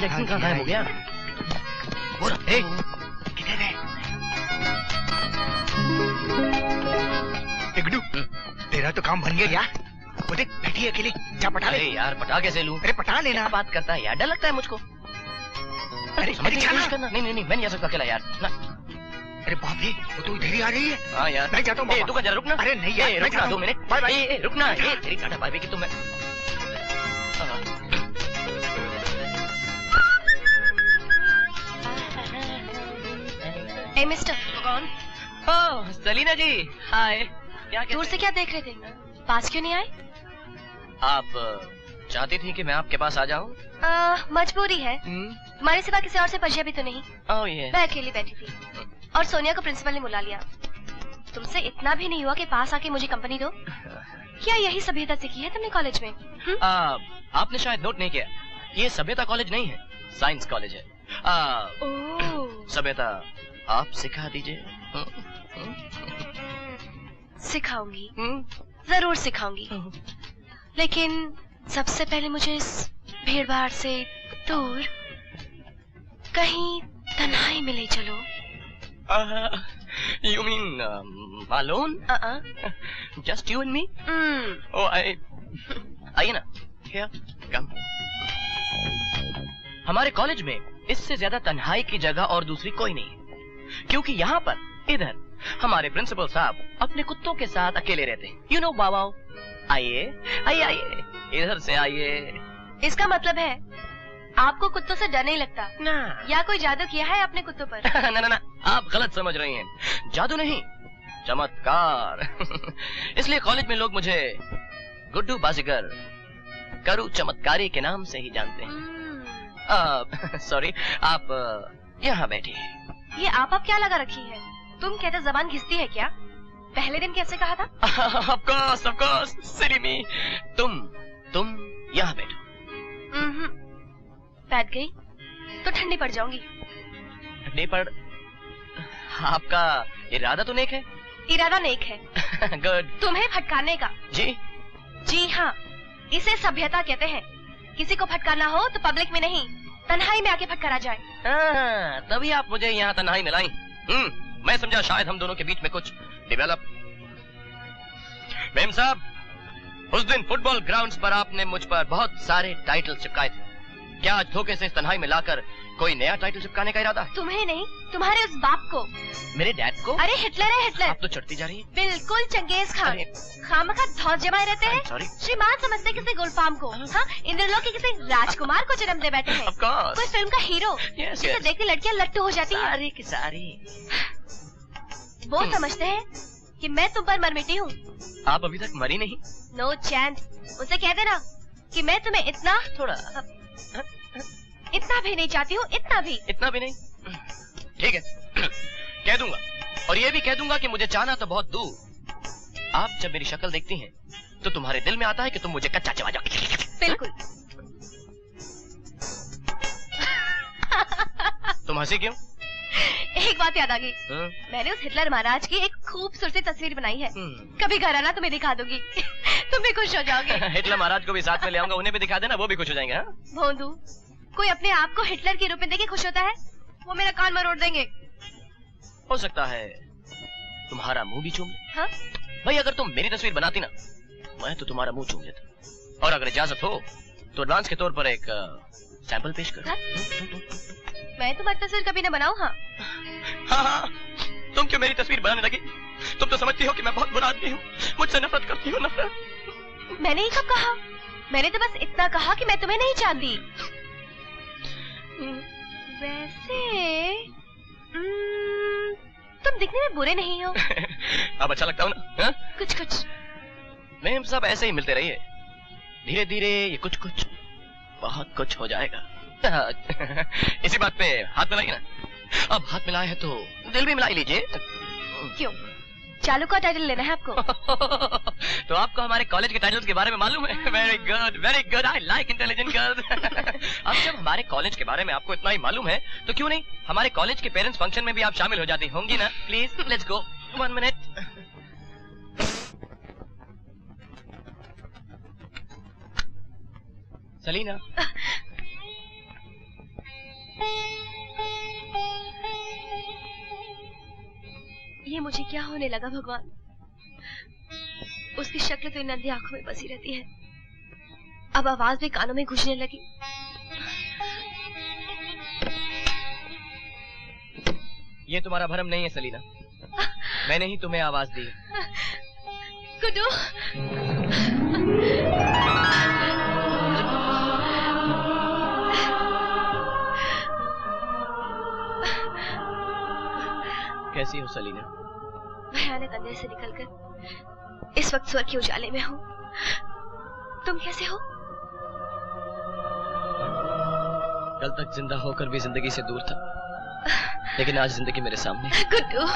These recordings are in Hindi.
जैक्सन कहाँ गायब हो गया? वो किधर है? गुड्डू, तेरा तो काम बन गया यार। वो देख बैठी है अकेली, जा पटा ले। यार पटा कैसे लूं? अरे पटा लेना। बात करता है यार, डर लगता है मुझको। अरे समझ करना। नहीं मैं नहीं जा सकता अकेला यार ना। अरे बाप रे, वो तो इधर ही आ रही है। हाँ यार मैं जाता हूँ। तू जरा रुकना। अरे नहीं यार, रुकना 2 मिनट। Bye bye. रुकना। तेरी टाटा बाय बाय की तो मैं। ए मिस्टर। कौन? ओह सलीना जी, हाय। क्या दूर से क्या देख रहे थे? पास क्यों नहीं आए? आप चाहती थी कि मैं आपके पास आ जाऊं? मजबूरी है। तुम्हारे सिवा किसी और से परिचय भी तो नहीं। ओह ये। मैं अकेली बैठी थी और सोनिया को प्रिंसिपल ने बुला लिया। तुमसे इतना भी नहीं हुआ कि पास आके मुझे कंपनी दो? क्या यही सभ्यता सीखी है तुमने कॉलेज में? आपने शायद नोट नहीं किया, ये सभ्यता कॉलेज नहीं है, साइंस कॉलेज है। सभ्यता आप सिखा दीजिए। सिखाऊंगी, जरूर सिखाऊंगी, लेकिन सबसे पहले मुझे इस भीड़ भाड़ से दूर कहीं तन्हाई में ले चलो। You mean alone? Just you and me? Oh, आइए ना, here, come. हमारे कॉलेज में इससे ज्यादा तन्हाई की जगह और दूसरी कोई नहीं है, क्योंकि यहाँ पर इधर हमारे प्रिंसिपल साहब अपने कुत्तों के साथ अकेले रहते हैं। You know, बाबाओ, आइए आइए आइए, इधर से आइए। इसका मतलब है आपको कुत्तों से डर नहीं लगता ना? या कोई जादू किया है अपने कुत्तों पर? ना, आप गलत समझ रही हैं। जादू नहीं, चमत्कार। इसलिए कॉलेज में लोग मुझे गुड्डू बाजीगर, करू चमत्कारी के नाम से ही जानते हैं। सॉरी, आप यहाँ बैठिए। ये आप क्या लगा रखी है? तुम कहते जबान घिसती है क्या? पहले दिन कैसे कहा था? Of course, silly me. तुम यहाँ बैठो। बैठ गई तो ठंडी पड़ जाऊंगी। ठंडी पड़? आपका इरादा तो नेक है। इरादा नेक है। गुड। तुम्हें फटकारने का। जी हाँ, इसे सभ्यता कहते हैं। किसी को फटकारना हो तो पब्लिक में नहीं, तन्हाई में आके फटकारा जाए। तभी आप मुझे यहाँ तन्हाई में लाई। मैं समझा शायद हम दोनों के बीच में कुछ डेवलप। मेम साहब, उस दिन फुटबॉल ग्राउंड्स पर आपने मुझ पर बहुत सारे टाइटल चिपकाए थे। क्या आज धोखे से इस तन्हाई में लाकर कोई नया टाइटल चिपकाने का इरादा है? तुम्हें नहीं, तुम्हारे उस बाप को। मेरे डैड को? अरे हिटलर है, हिटलर। आप तो चढ़ती जा रही है। बिल्कुल चंगेज खान। खामखा धौंस जमाए रहते हैं। श्रीमान समझते किसी गुलफाम को। हाँ, इंद्रलोक के किसी राजकुमार को जन्म दे बैठे हैं। कोई फिल्म का हीरो जिसे देखते लड़कियां लट्टू हो जाती हैं। सारी वो समझते हैं कि मैं तुम पर मर मिटी हूँ। आप अभी तक मरी नहीं। No chance. उसे कह देना कि मैं तुम्हें इतना भी नहीं चाहती हूँ, इतना भी नहीं। ठीक है, कह दूंगा, और ये भी कह दूंगा कि मुझे चाहना तो बहुत दूर। आप जब मेरी शक्ल देखती हैं तो तुम्हारे दिल में आता है कि तुम मुझे कच्चा चबा जाओ। बिल्कुल। तुम हंसी क्यों? एक बात याद आ गई। मैंने उस हिटलर महाराज की एक खूबसूरती तस्वीर बनाई है। कभी घर आना, तुम्हें दिखा दूंगी। तुम भी खुश हो जाओगे। हिटलर महाराज को भी साथ में ले आऊंगा, उन्हें भी दिखा देना, वो भी खुश हो जाएंगे। भोंदू, कोई अपने आप को हिटलर के रूप में देख के खुश होता है? वो मेरा कान मरोड़ देंगे। हो सकता है तुम्हारा मुंह भी चूम ले। हाँ? भाई अगर तुम मेरी तस्वीर बनाती ना, मैं तो तुम्हारा मुंह चूम लेता। और अगर इजाजत हो तो एडवांस के तौर पर एक सैंपल पेश करो। मैं तुम्हारी तस्वीर कभी न बनाऊं। हाँ, तुम क्यों मेरी तस्वीर बनाने लगी? तुम तो समझती हो कि मैं बहुत बुरा आदमी हूँ, मुझसे नफरत करती हो। नफरत? मैंने ही कब कहा? मैंने तो बस इतना कहा कि मैं तुम्हें नहीं जानती। वैसे तुम दिखने में बुरे नहीं हो। अब अच्छा लगता हूँ ना? हा? कुछ मैम सब ऐसे ही मिलते रहिए, धीरे धीरे ये कुछ बहुत कुछ हो जाएगा। इसी बात पे हाथ मिलाइए ना। अब हाथ मिलाए हैं तो दिल भी मिला लीजिए। क्यों? चालू का टाइटल लेना है आपको? तो आपको हमारे कॉलेज के टाइटल्स के बारे में मालूम है? Very good, I like intelligent girls. अब जब हमारे कॉलेज के बारे में आपको इतना ही मालूम है तो क्यों नहीं हमारे कॉलेज के पेरेंट्स फंक्शन में भी आप शामिल हो जाती होंगी ना? Please let's go. 1 minute. Salina, ये मुझे क्या होने लगा भगवान? उसकी शक्ल तो इन अंधी आंखों में बसी रहती है, अब आवाज भी कानों में घुसने लगी। ये तुम्हारा भरम नहीं है सलीना, मैंने ही तुम्हें आवाज दी। गुड्डू, कैसी हो सलीना? भयानक अंधेरे से निकलकर इस वक्त स्वर्ग के उजाले में हूँ। तुम कैसे हो? कल तक जिंदा होकर भी जिंदगी से दूर था, लेकिन आज जिंदगी मेरे सामने। गुड्डू,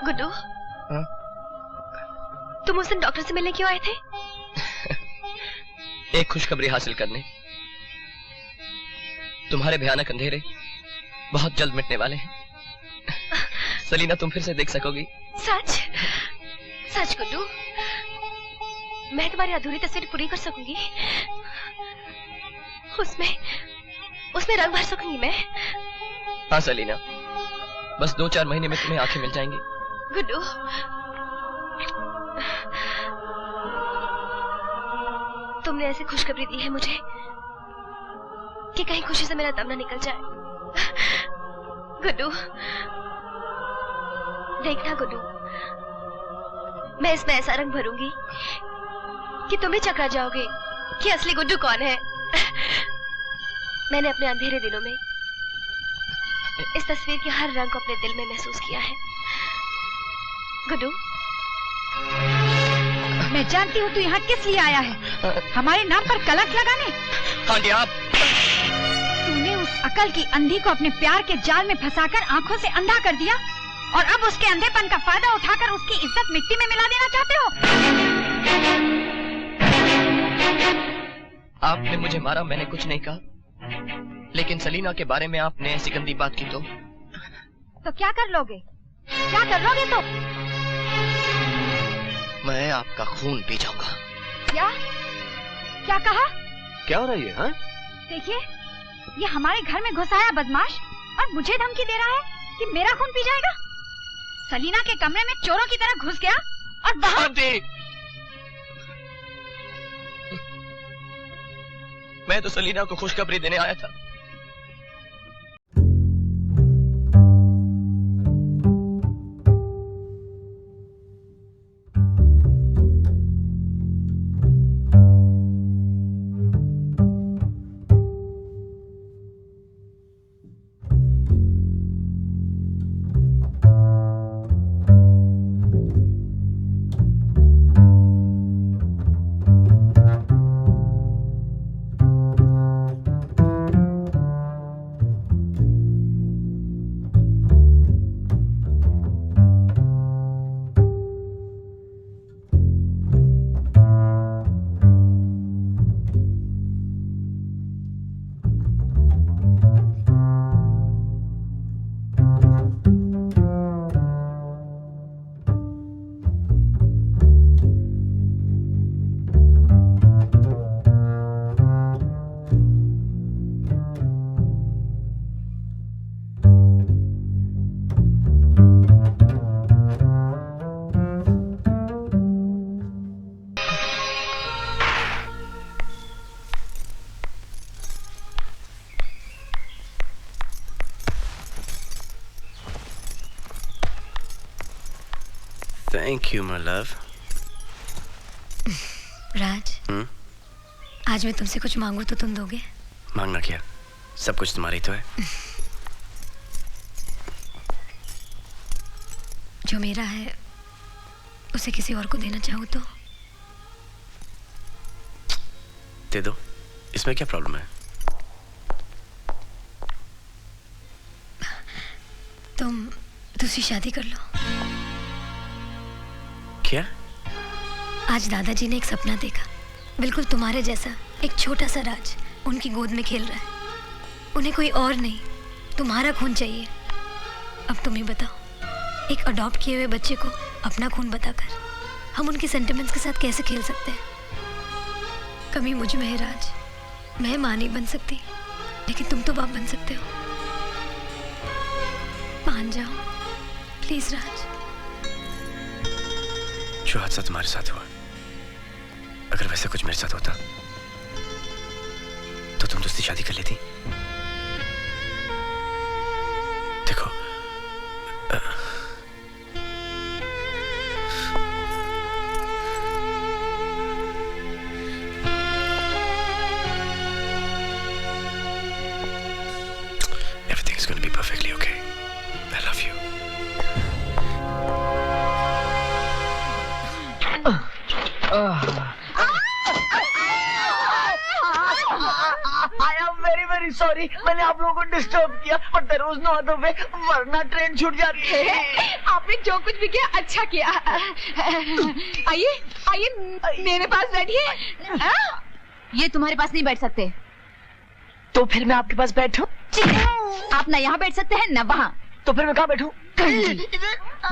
गुड्डू, तुम उस दिन डॉक्टर से मिलने क्यों आए थे? एक खुशखबरी हासिल करने। तुम्हारे भयानक अंधेरे बहुत जल्द मिटने वाले हैं। सलीना, तुम फिर से देख सकोगी। सच? सच गुड्डू? मैं तुम्हारी अधूरी तस्वीर पूरी कर सकूंगी। उसमें रंग भर सकूंगी मैं। हाँ सलीना, बस 2-4 महीने में तुम्हें आंखें मिल जाएंगी। गुड्डू, तुमने ऐसी खुशखबरी दी है मुझे कि कहीं खुशी से मेरा दम ना निकल जाए। गुड्डू, देखना गुड्डू, मैं इसमें ऐसा रंग भरूंगी कि तुम भी चकरा जाओगे कि असली गुड्डू कौन है। मैंने अपने अंधेरे दिनों में इस तस्वीर के हर रंग को अपने दिल में महसूस किया है। गुड्डू, मैं जानती हूँ तू यहाँ किस लिए आया है, हमारे नाम पर कलंक लगाने। हाँ जी, आप तूने उस अकल की अंधी को अपने प्यार के जाल में फंसाकर आंखों से अंधा कर दिया और अब उसके अंधेपन का फायदा उठाकर उसकी इज्जत मिट्टी में मिला देना चाहते हो। आपने मुझे मारा, मैंने कुछ नहीं कहा, लेकिन सलीना के बारे में आपने ऐसी गंदी बात की तो क्या कर लोगे? क्या कर लोगे तो? मैं आपका खून पी जाऊंगा। क्या कहा? क्या हो रहा है? हाँ? देखिए, ये हमारे घर में घुस आया बदमाश और मुझे धमकी दे रहा है कि मेरा खून पी जाएगा। सलीना के कमरे में चोरों की तरह घुस गया और वहाँ... मैं तो सलीना को खुशखबरी देने आया था। Thank you, my love. राज, आज मैं तुमसे कुछ मांगू तो तुम दोगे? मांगना क्या? सब कुछ तुम्हारी तो है। जो मेरा है उसे किसी और को देना चाहो तो? दे दो, इसमें क्या प्रॉब्लम है? तुम दूसरी शादी कर लो। क्या? आज दादाजी ने एक सपना देखा, बिल्कुल तुम्हारे जैसा एक छोटा सा राज उनकी गोद में खेल रहा है। उन्हें कोई और नहीं, तुम्हारा खून चाहिए। अब तुम ही बताओ, एक अडॉप्ट किए हुए बच्चे को अपना खून बताकर हम उनके सेंटिमेंट्स के साथ कैसे खेल सकते हैं? कमी मुझ में है राज, मैं माँ नहीं बन सकती, लेकिन तुम तो बाप बन सकते हो। मान जाओ प्लीज राज। जो हादसा तुम्हारे साथ हुआ, अगर वैसा कुछ मेरे साथ होता तो तुम दूसरी शादी कर लेती। देखो everything is going to be perfectly okay. I love you. I am very very sorry. मैंने आप लोगों को डिस्टर्ब किया, but there was no other way. वरना ट्रेन छूट जाती है। आपने जो कुछ भी किया अच्छा किया। आइए आइए मेरे पास बैठिए। ये तुम्हारे पास नहीं बैठ सकते। तो फिर मैं आपके पास बैठूं? आप ना यहाँ बैठ सकते हैं ना वहाँ। तो फिर मैं कहाँ बैठूं?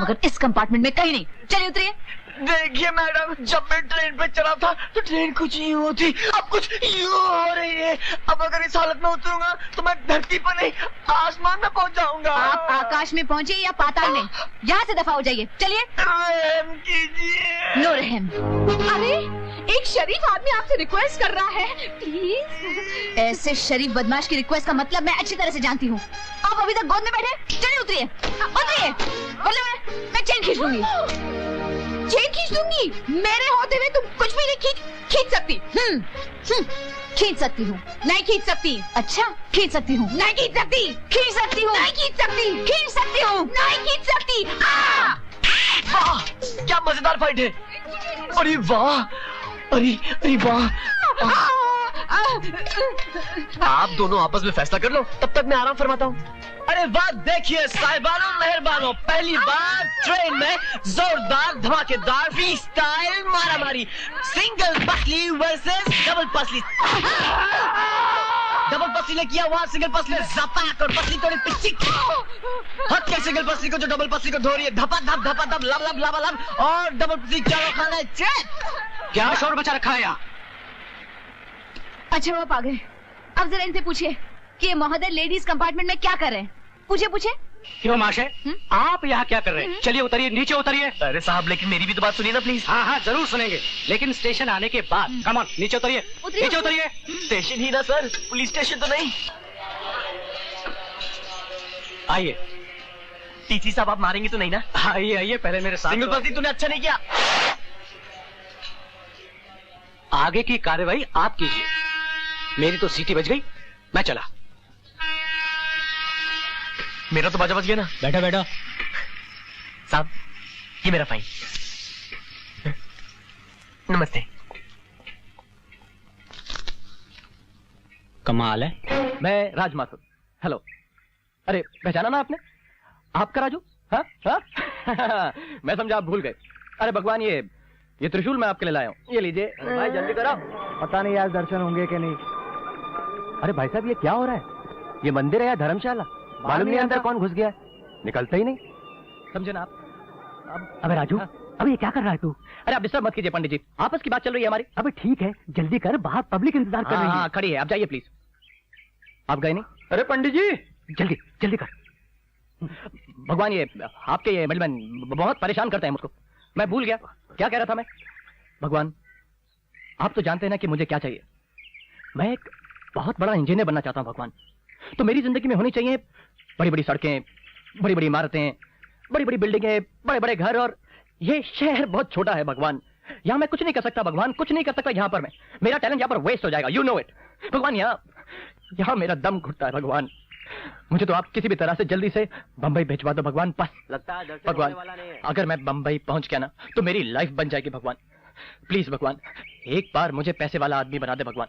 मगर इस कंपार्टमेंट में कहीं नहीं। चलिए उतरिए। देखिए मैडम, जब मैं ट्रेन पे चढ़ा था तो ट्रेन कुछ यूं होती, अब कुछ यूं हो रही है। अब अगर इस हालत में उतरूंगा तो मैं धरती पर नहीं आसमान में पहुंच जाऊंगा। आप आकाश में पहुंचे या पाताल में, यहाँ से दफा हो जाइए। चलिए। रहम कीजिए। नो रहम। अरे एक शरीफ आदमी आपसे रिक्वेस्ट कर रहा है, प्लीज। ऐसे शरीफ बदमाश की रिक्वेस्ट का मतलब मैं अच्छी तरह से जानती हूँ। आप अभी तक गोद में बैठे। चलिए उतरिए उतरिए, वरना मैं चेन खींच लूंगी। चेन खींच दूंगी? मेरे होते हुए तुम कुछ भी नहीं खींच सकती। खींच सकती हूँ। नहीं खींच सकती। अच्छा खींच सकती हूँ। नहीं खींच सकती। खींच सकती हूँ। नहीं खींच सकती। खींच सकती हूँ। नहीं खींच सकती। वाह, क्या मजेदार फाइट है। अरे वाह, अरे वाह। आप दोनों आपस में फैसला कर लो, तब तक मैं आराम फरमाता हूँ। अरे वाह, देखिए साहिबानों मेहरबानों, पहली बार ट्रेन में जोरदार धमाकेदार फ्री स्टाइल मारामारी। सिंगल पसली वर्सेस डबल पसली। डबल पसली ने किया वार, सिंगल पसली ने जपाक और पसली तोड़ी पिच्ची। हट के सिंगल पसली को जो डबल पसली को धो रही है, धपा धप लब लब लबा लब, और डबल पसली क्या खाना है। क्या शोर बचा रखा है यहाँ? अच्छा वो आप आ गए। अब जरा इनसे पूछिए कि ये महोदय लेडीज कंपार्टमेंट में क्या कर रहे हैं। पूछिए। क्यों माशे, आप यहाँ क्या कर रहे हैं? चलिए उतरिए, नीचे उतरिए। अरे साहब, लेकिन मेरी भी तो बात सुनिए ना प्लीज। हाँ जरूर सुनेंगे, लेकिन स्टेशन आने के बाद। कम ऑन, नीचे उतरिए। नीचे उतरिए। स्टेशन ही ना सर, पुलिस स्टेशन तो नहीं। आइए। टीसी साहब, आप मारेंगे तो नहीं ना? आइए आइए, पहले मेरे साथ। सिंगल पसली तूने अच्छा नहीं किया। आगे की कार्रवाई आप कीजिए। मेरी तो सीटी बज गई, मैं चला। मेरा तो बाजा बज गया ना। बैठा साहब, ये मेरा फाइन। नमस्ते। कमाल है। मैं राज माथुर। हेलो। अरे पहचाना ना आपने? आपका राजू? हाँ हाँ। मैं समझा आप भूल गए। अरे भगवान, ये त्रिशूल मैं आपके लिए लाया हूँ, ये लीजिए। भाई जल्दी करो। पता नहीं यार दर्शन होंगे कि नहीं। अरे भाई साहब, ये क्या हो रहा है? ये मंदिर है या धर्मशाला? मालूम नहीं अंदर कौन घुस गया है, निकलता ही नहीं। समझे ना आप? अबे राजू, अबे ये क्या कर रहा है तू? अरे आप डिस्टर्ब मत कीजिए पंडित जी, आपस की बात चल रही है हमारी। अबे ठीक है, जल्दी कर, बाहर पब्लिक इंतजार कर रही है। हाँ खड़ी है, आप जाइए प्लीज। आप गए नहीं? अरे पंडित जी जल्दी जल्दी कर। भगवान, ये आपके ये मिलमैन बहुत परेशान करते हैं मुझको। मैं भूल गया क्या कह रहा था मैं। भगवान, आप तो जानते हैं ना कि मुझे क्या चाहिए। मैं एक बहुत बड़ा इंजीनियर बनना चाहता हूं भगवान। तो मेरी जिंदगी में होनी चाहिए बड़ी बड़ी सड़कें, बड़ी बड़ी इमारतें, बड़ी बड़ी बिल्डिंगें, बड़े बड़े घर। और ये शहर बहुत छोटा है भगवान, यहाँ मैं कुछ नहीं कर सकता भगवान, कुछ नहीं कर सकता यहाँ पर। मैं, मेरा टैलेंट यहाँ पर वेस्ट हो जाएगा, यू नो इट भगवान। यहाँ मेरा दम घुटता है भगवान। मुझे तो आप किसी भी तरह से जल्दी से बंबई भिजवा दो भगवान, बस। लगता है भगवान, अगर मैं बंबई पहुंच गया ना तो मेरी लाइफ बन जाएगी भगवान। प्लीज भगवान, एक बार मुझे पैसे वाला आदमी बना दे भगवान।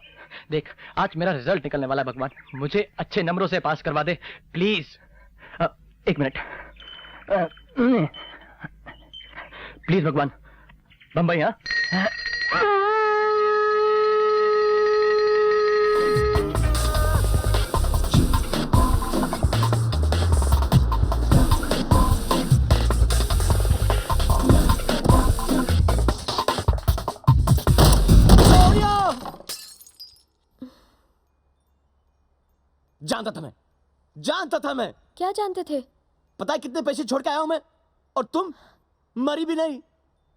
देख, आज मेरा रिजल्ट निकलने वाला है भगवान, मुझे अच्छे नंबरों से पास करवा दे प्लीज। एक मिनट प्लीज भगवान, बंबई। हाँ जानता था मैं, जानता था मैं। क्या जानते थे? पता है कितने पैसे छोड़ के आया हूं मैं, और तुम मरी भी नहीं,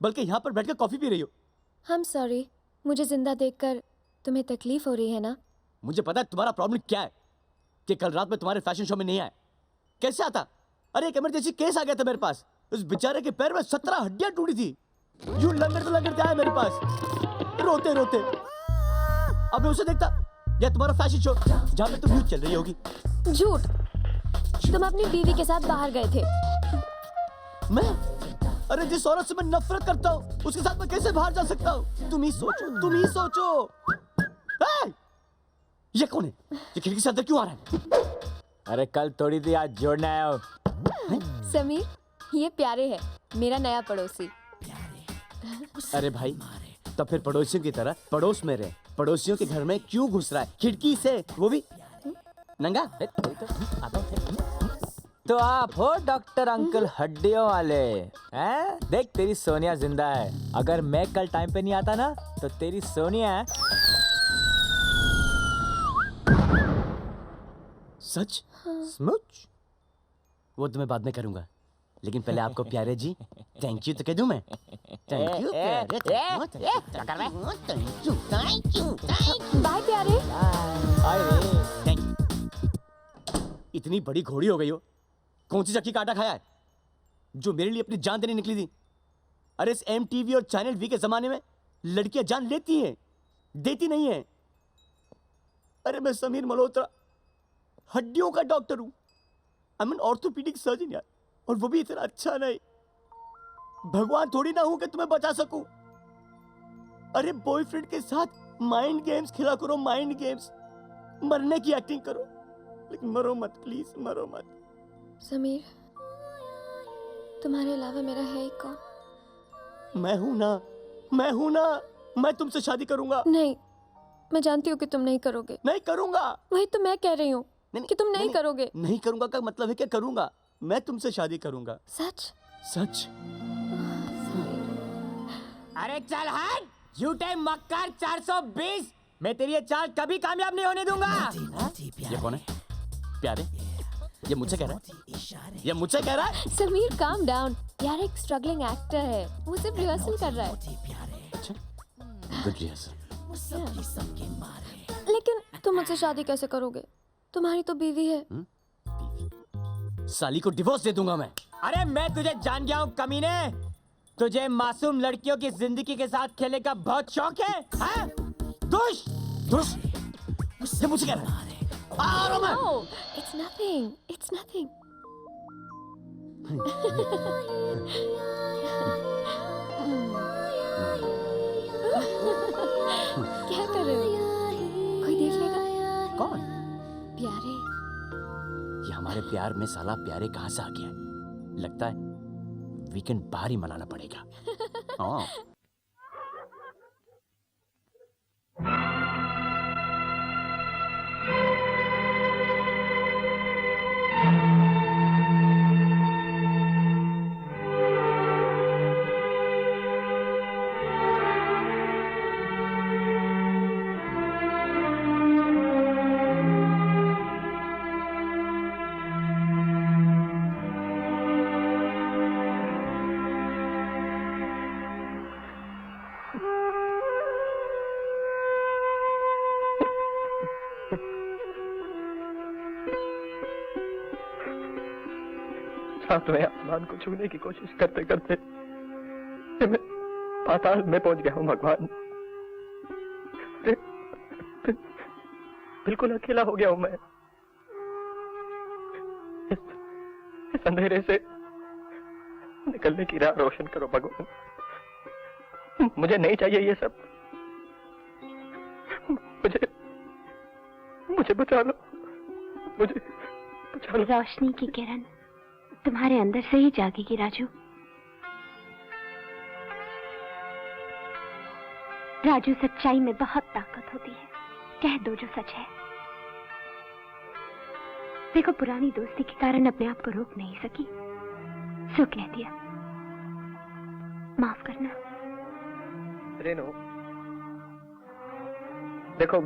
बल्कि यहाँ पर बैठकर कॉफी पी रही हो। I'm sorry, मुझे जिंदा देखकर तुम्हें तकलीफ हो रही है ना? मुझे पता है तुम्हारा प्रॉब्लम क्या है, कि कल रात में तुम्हारे फैशन शो में नहीं आया। कैसे आता? अरे एक इमरजेंसी केस आ गया था मेरे पास, उस बेचारे के पैर में 17 हड्डियां टूटी थी। यूं लंगड़ते आया मेरे पास, रोते रोते। अब मैं उसे देखता, या तुम्हारा फैशन शो जहाँ पे तुम यूं चल रही होगी। झूठ, तुम अपनी बीवी के साथ बाहर गए थे। मैं? अरे जिस औरत से मैं नफरत करता हूँ, उसके साथ मैं कैसे बाहर जा सकता हूँ? तुम ही सोचो, तुम ही सोचो। ये कौन है? ये खिड़की से अंदर क्यों आ रहा है? अरे कल तोड़ी थी, आज जोड़ने आया हो। समीर, ये प्यारे है, मेरा नया पड़ोसी। अरे भाई, तो फिर पड़ोसियों की तरह पड़ोस में रहे। पड़ोसियों के घर में क्यों घुस रहा है खिड़की से, वो भी नंगा? तो आप हो डॉक्टर अंकल हड्डियों वाले हैं? देख तेरी सोनिया जिंदा है। अगर मैं कल टाइम पे नहीं आता ना, तो तेरी सोनिया सच? स्मूच? वो तो मैं बाद में करूंगा, लेकिन पहले आपको प्यारे जी थैंक यू तो कह दूं मैं। थैंक यू बाय प्यारे। Thank you. इतनी बड़ी घोड़ी हो गई हो, कौन सी चक्की का आटा खाया है जो मेरे लिए अपनी जान देने निकली थी? अरे इस MTV और चैनल V के जमाने में लड़कियां जान लेती हैं, देती नहीं है। अरे मैं समीर मल्होत्रा, हड्डियों का डॉक्टर हूं। I am an orthopedic surgeon यार, और वो भी इतना अच्छा नहीं। भगवान थोड़ी ना हूं कि तुम्हें बचा सकूं। अरे बॉयफ्रेंड के साथ माइंड गेम्स खेला करो, माइंड गेम्स। मरने की एक्टिंग करो, लेकिन मरो मत, प्लीज मरो मत। समीर, तुम्हारे अलावा मेरा है ही कौन? मैं हूं ना, मैं हूं ना। मैं तुमसे शादी करूंगा। नहीं, मैं जानती हूँ कि तुम नहीं करोगे। नहीं करूंगा। वही तो मैं कह रही हूँ कि तुम नहीं करोगे। नहीं करूंगा का मतलब है कि करूंगा। मैं तुमसे शादी करूंगा। सच? सच। अरे चल हट, झूठे मक्कार 420। मैं तेरी ये चाल कभी कामयाब नहीं होने दूंगा। ये कौन है? प्यारे? ये मुझसे कह रहा है? ये मुझसे कह रहा है? समीर काम डाउन, यार एक स्ट्रगलिंग एक्टर है, वो सिर्फ रिहर्सल कर रहा है। अच्छा, गुड रिहर्सल। लेकिन तुम मुझसे शादी कैसे करोगे? तुम्हारी तो बीवी है। साली को डिवोर्स दे दूंगा मैं। अरे मैं तुझे जान गया हूँ कमीने। तुझे मासूम लड़कियों की जिंदगी के साथ खेलने का बहुत शौक है, हाँ? दुष्ट, दुष्ट। ये मुझसे कह रहा है? No, it's nothing. It's nothing. क्या कर रहे हो? कोई देख लेगा? कौन? प्यारे। ये हमारे प्यार में साला प्यारे कहाँ से आ गया है? लगता है वीकेंड बाहर ही मनाना पड़ेगा। हाँ। सातवें आसमान को छूने की कोशिश करते करते मैं पाताल में पहुंच गया हूं भगवान। बिल्कुल अकेला हो गया हूं मैं। इस अंधेरे से निकलने की राह रोशन करो भगवान। मुझे नहीं चाहिए ये सब। मुझे बचा लो, मुझे बचा लो। रोशनी की किरण तुम्हारे अंदर से ही जागेगी राजू। राजू, सच्चाई में बहुत ताकत होती है। कह दो जो सच है। देखो, पुरानी दोस्ती के कारण अपने आप को रोक नहीं सकी, सो कह दिया। माफ करना। रेनू, देखो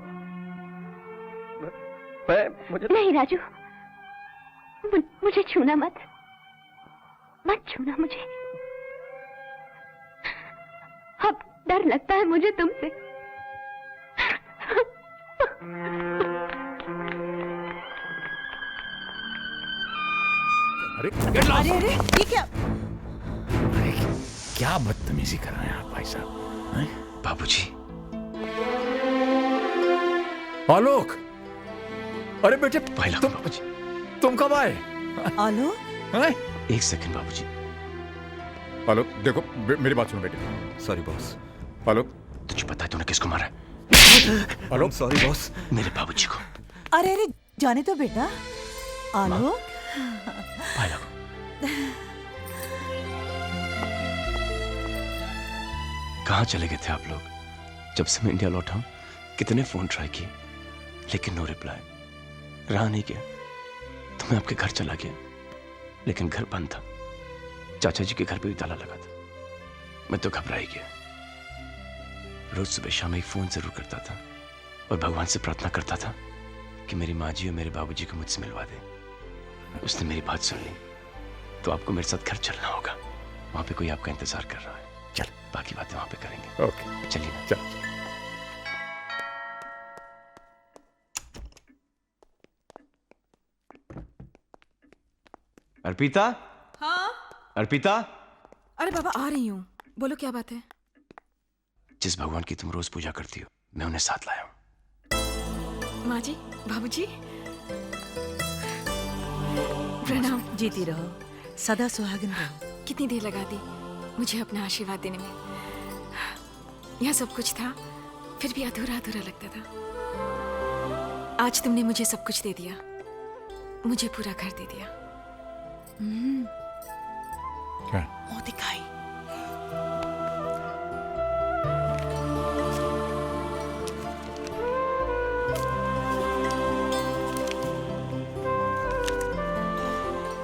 मुझे नहीं राजू, मुझे छूना मत छूना मुझे। अब डर लगता है मुझे तुमसे। अरे ये क्या बदतमीजी कर रहे हैं आप भाई साहब? बाबूजी। आलोक, अरे बेटे तुम कब आए? आलोक, एक सेकंड बाबूजी। आलोक देखो, मेरी बात सुनो बेटे। Sorry boss. आलोक, तुझे पता है तूने किसको मारा है? आलोक सॉरी बॉस, मेरे बाबूजी को। अरे जाने तो बेटा। आलोक, कहाँ चले गए थे आप लोग? जब से मैं इंडिया लौटा हूं कितने फोन ट्राई किए, लेकिन नो रिप्लाई। रहा नहीं गया तो मैं आपके घर चला गया, लेकिन घर बंद था। चाचा जी के घर पे भी ताला लगा था। मैं तो घबरा ही गया। रोज सुबह शाम एक फोन जरूर करता था और भगवान से प्रार्थना करता था कि मेरी माँ जी और मेरे बाबूजी को मुझसे मिलवा दे। उसने मेरी बात सुन ली तो आपको मेरे साथ घर चलना होगा। वहां पे कोई आपका इंतजार कर रहा है। चल, बाकी बातें वहां पे करेंगे। ओके, चलिए ना। चल। अर्पिता। हाँ? अर्पिता। अरे बाबा आ रही हूँ, बोलो क्या बात है? जिस भगवान की तुम रोज पूजा करती हो, मैं उन्हें साथ लाया हूँ। माँ जी, बाबूजी, प्रणाम। जीती रहो, सदा सुहागन रहो। कितनी देर लगा दी मुझे अपना आशीर्वाद देने में। यहाँ सब कुछ था, फिर भी अधूरा अधूरा लगता था। आज तुमने मुझे सब कुछ दे दिया, मुझे पूरा घर दे दिया। क्या? मुंह दिखाई।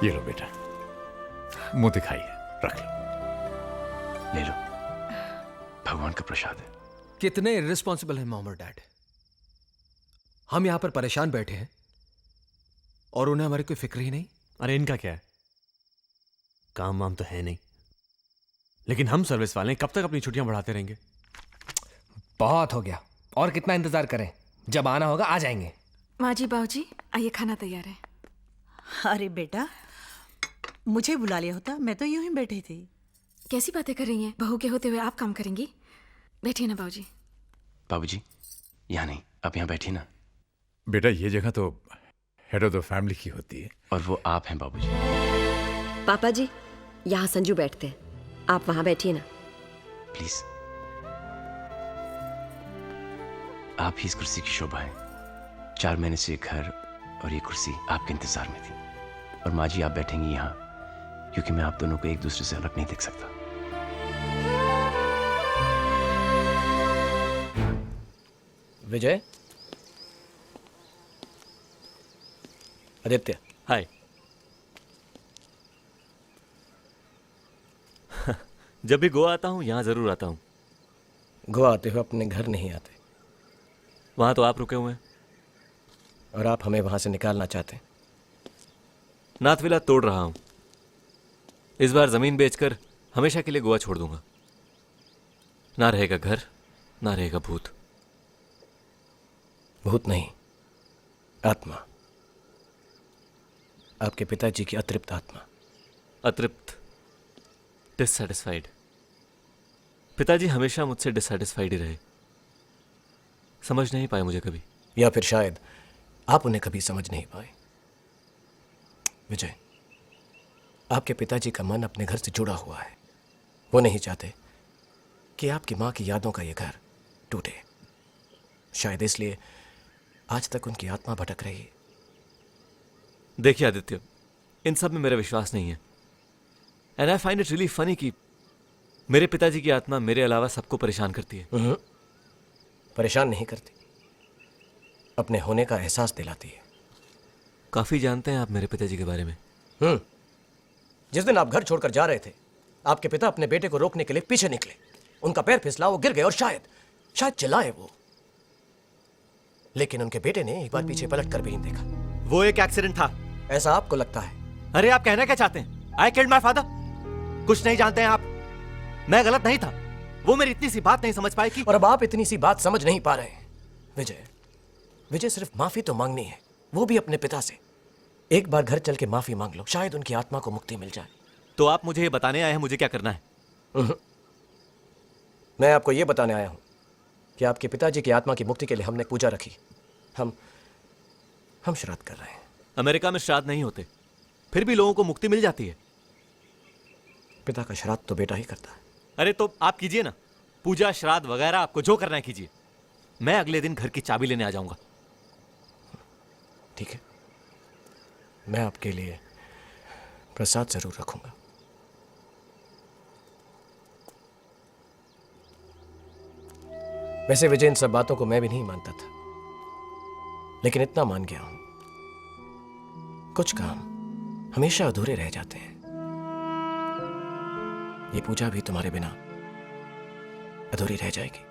ये लो बेटा, मुंह दिखाइए, रख लो। ले लो, भगवान का प्रसाद है। कितने इर्रिस्पॉन्सिबल हैं मॉम और डैड। हम यहां पर परेशान बैठे हैं और उन्हें हमारी कोई फिक्र ही नहीं। अरे इनका क्या है, काम वाम तो है नहीं, लेकिन हम सर्विस वाले कब तक अपनी छुट्टियां बढ़ाते रहेंगे? बहुत हो गया, और कितना इंतजार करें? जब आना होगा आ जाएंगे। माँ जी, बाबूजी, आइए, खाना तैयार है। अरे बेटा, मुझे बुला लिया होता, मैं तो यूं ही बैठी थी। कैसी बातें कर रही हैं? बहू के होते हुए आप काम करेंगी? बैठिए ना बाबूजी। बाबूजी, यहाँ नहीं, आप यहाँ बैठिए ना। बेटा ये जगह तो हेड ऑफ द फैमिली की होती है। और वो आप हैं बाबूजी। पापा जी, यहाँ संजू बैठते हैं, आप वहां बैठिए ना। प्लीज। आप ही इस कुर्सी की शोभा है। 4 महीने से घर और ये कुर्सी आपके इंतजार में थी, और माँ जी आप बैठेंगी यहाँ क्योंकि मैं आप दोनों को एक दूसरे से अलग नहीं देख सकता। विजय, आदित्य। हाय। जब भी गोवा आता हूँ यहाँ जरूर आता हूँ। गोवा आते हुए अपने घर नहीं आते। वहाँ तो आप रुके हुए हैं और आप हमें वहाँ से निकालना चाहते हैं। नाथविला तोड़ रहा हूँ। इस बार जमीन बेचकर हमेशा के लिए गोवा छोड़ दूंगा। ना रहेगा घर, ना रहेगा भूत। भूत नहीं, आत्मा। आपके पिताजी की अतृप्त आत्मा। अतृप्त, डिससैटिस्फाइड। पिताजी हमेशा मुझसे डिससैटिस्फाइड ही रहे। समझ नहीं पाए मुझे कभी। या फिर शायद आप उन्हें कभी समझ नहीं पाए। विजय, आपके पिताजी का मन अपने घर से जुड़ा हुआ है। वो नहीं चाहते कि आपकी माँ की यादों का ये घर टूटे। शायद इसलिए आज तक उनकी आत्मा भटक रही है। देखिए आदित्य, इन सब में मेरा विश्वास नहीं है। And I find it really funny कि मेरे पिताजी की आत्मा मेरे अलावा सबको परेशान करती है। परेशान नहीं करती, अपने होने का एहसास दिलाती है। काफी जानते हैं आप मेरे पिताजी के बारे में। जिस दिन आप घर छोड़कर जा रहे थे, आपके पिता अपने बेटे को रोकने के लिए पीछे निकले। उनका पैर फिसला, वो गिर गए और शायद चिल्लाए वो। लेकिन उनके बेटे ने एक बार पीछे पलट कर भी नहीं देखा। वो एक एक्सीडेंट था, ऐसा आपको लगता है? अरे आप कहना क्या चाहते हैं? I killed my father? कुछ नहीं जानते हैं आप। मैं गलत नहीं था, वो मेरी इतनी सी बात नहीं समझ पाई कि। और अब आप इतनी सी बात समझ नहीं पा रहे हैं। विजय, विजय सिर्फ माफी तो मांगनी है, वो भी अपने पिता से। एक बार घर चल के माफी मांग लो, शायद उनकी आत्मा को मुक्ति मिल जाए। तो आप मुझे ये बताने आए हैं मुझे क्या करना है? मैं आपको ये बताने आया हूं कि आपके पिताजी की आत्मा की मुक्ति के लिए हमने पूजा रखी। हम श्राद्ध कर रहे हैं। अमेरिका में श्राद्ध नहीं होते, फिर भी लोगों को मुक्ति मिल जाती है। पिता का श्राद्ध तो बेटा ही करता है। अरे तो आप कीजिए ना, पूजा श्राद्ध वगैरह आपको जो करना है कीजिए। मैं अगले दिन घर की चाबी लेने आ जाऊंगा। ठीक है, मैं आपके लिए प्रसाद जरूर रखूंगा। वैसे विजय इन सब बातों को मैं भी नहीं मानता था, लेकिन इतना मान गया हूं, कुछ काम हमेशा अधूरे रह जाते हैं। ये पूजा भी तुम्हारे बिना अधूरी रह जाएगी।